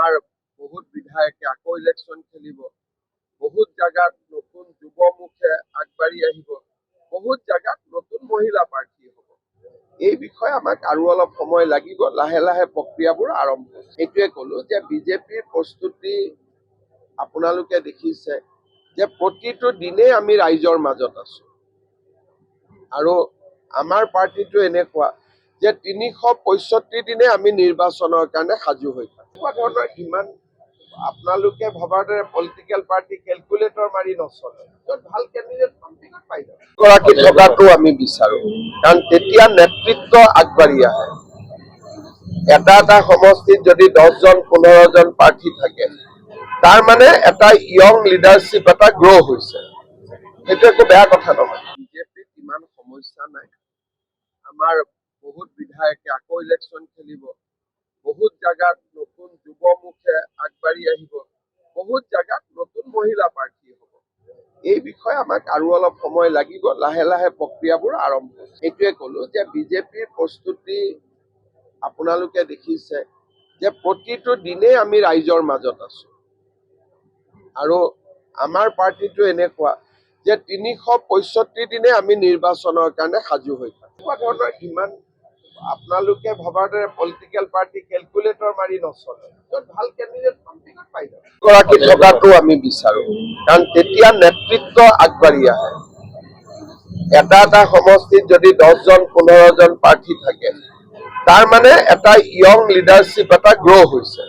আমাৰ বহুত বিধায়কে আকৌ ইলেকশ্যন খেলিব, বহুত জাগাত নতুন যুৱমুখে আগবাঢ়ি আহিব, বহুত জাগাত নতুন মহিলা প্ৰাৰ্থী হ'ব। এই বিষয়ে আমাক আৰু অলপ সময় লাগিব, লাহে লাহে প্ৰক্ৰিয়াবোৰ আৰম্ভ হৈছে। এইটোৱে ক'লো যে বিজেপিৰ প্ৰস্তুতি আপোনালোকে দেখিছে যে প্ৰতিটো দিনেই আমি ৰাইজৰ মাজত আছো, আৰু আমাৰ পাৰ্টিটো এনেকুৱা যে ৩৬৫ দিনে আমি নিৰ্বাচনৰ কাৰণে সাজু হৈ থাকোঁ। এনেকুৱা ধৰণৰ ইমান আপোনালোকে ভবাৰ দৰে পলিটিকেল পাৰ্টি কেলকুলেটৰ মাৰি নচলে। য'ত ভাল কেণ্ডিডেট পাই যাব গৰাকী থকাটো আমি বিচাৰো, কাৰণ তেতিয়া নেতৃত্ব আগবাঢ়ি আহে। এটা এটা সমষ্টিত যদি 10জন 15জন প্ৰাৰ্থী থাকে, তাৰ মানে এটা ইয়ং লিডাৰশ্বিপ এটা গ্ৰ' হৈছে। সেইটো একো বেয়া কথা নহয়। বিজেপিত ইমান সমস্যা নাই। আমাৰ বহুত বিধায়কে আকৌ ইলেকশ্যন খেলিব, বহুত জাগাত নতুন যুৱমুখে আগবাঢ়ি আহিব, বহুত জাগাত নতুন মহিলা প্ৰাৰ্থী হ'ব। এই বিষয়ে আমাক আৰু অলপ সময় লাগিব, লাহে লাহে প্ৰক্ৰিয়াবোৰ আৰম্ভ হৈছে। এইটোৱে ক'লো যে বিজেপিৰ প্ৰস্তুতি আপোনালোকে দেখিছে যে প্ৰতিটো দিনেই আমি ৰাইজৰ মাজত আছো, আৰু আমাৰ পাৰ্টিটো এনেকুৱা যে ৩৬৫ দিনে আমি নিৰ্বাচনৰ কাৰণে সাজু হৈ থাকোঁ। এনেকুৱা ধৰণৰ ইমান আপোনালোকে ভবাৰ দৰে পলিটিকেল পাৰ্টি কেলকুলেটৰ মাৰি নচলে। য'ত ভাল কেণ্ডিডেট পাই যাব গৰাকী থকাটো আমি বিচাৰো, কাৰণ তেতিয়া নেতৃত্ব আগবাঢ়ি আহে। এটা এটা সমষ্টিত যদি 10জন 15জন প্ৰাৰ্থী থাকে, তাৰ মানে এটা ইয়ং লিডাৰশ্বিপ এটা গ্ৰ' হৈছে।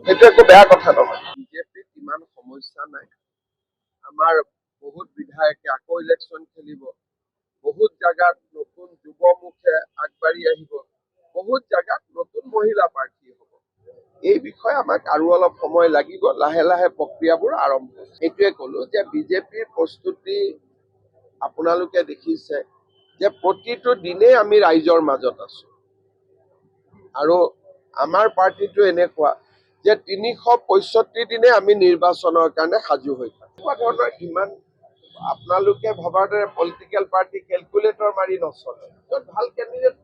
সেইটো একো বেয়া কথা নহয়। বিজেপিত ইমান সমস্যা নাই। আমাৰ বহুত বিধায়কে আকৌ ইলেকশ্যন খেলিব, বহুত জাগাত নতুন যুৱমুখে আগবাঢ়ি আহিব, বহুত জাগাত নতুন মহিলা প্ৰাৰ্থী হ'ব। এই বিষয়ে আমাক আৰু অলপ সময় লাগিব, লাহে লাহে প্ৰক্ৰিয়াবোৰ আৰম্ভ হৈছে। এইটোৱে ক'লো যে বিজেপিৰ প্ৰস্তুতি আপোনালোকে দেখিছে যে প্ৰতিটো দিনেই আমি ৰাইজৰ মাজত আছো, আৰু আমাৰ পাৰ্টিটো এনেকুৱা যে ৩৬৫ দিনে আমি নিৰ্বাচনৰ কাৰণে সাজু হৈ থাকোঁ। এনেকুৱা ধৰণৰ ইমান আপোনালোকে ভবাৰ দৰে পলিটিকেল পাৰ্টি কেলকুলেটৰ মাৰি নচলে। য'ত ভাল কেণ্ডিডেট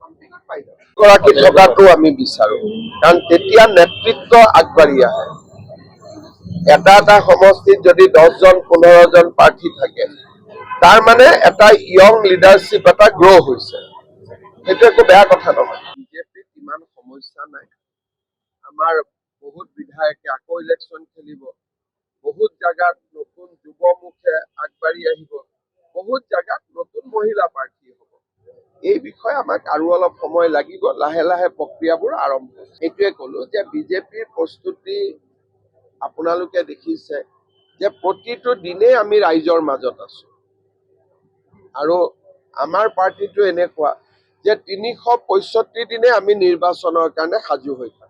পাই যাব গৰাকী থকাটো আমি বিচাৰো, কাৰণ তেতিয়া নেতৃত্ব আগবাঢ়ি আহে। এটা এটা সমষ্টিত যদি 10জন 15জন প্ৰাৰ্থী থাকে, তাৰ মানে এটা ইয়ং লিডাৰশ্বিপ এটা গ্ৰ' হৈছে। সেইটো একো বেয়া কথা নহয়। বিজেপিত ইমান সমস্যা নাই। আমাৰ বহুত বিধায়কে আকৌ ইলেকশ্যন খেলিব, বহুত জাগাত নতুন যুৱমুখে আগবাঢ়ি আহিব, বহুত জাগাত নতুন মহিলা প্ৰাৰ্থী হ'ব। এই বিষয়ে আমাক আৰু অলপ সময় লাগিব, লাহে লাহে প্ৰক্ৰিয়াবোৰ আৰম্ভ হৈছে। এইটোৱে ক'লো যে বিজেপিৰ প্ৰস্তুতি আপোনালোকে দেখিছে যে প্ৰতিটো দিনেই আমি ৰাইজৰ মাজত আছো, আৰু আমাৰ পাৰ্টিটো এনেকুৱা যে ৩৬৫ দিনে আমি নিৰ্বাচনৰ কাৰণে সাজু হৈ থাকোঁ।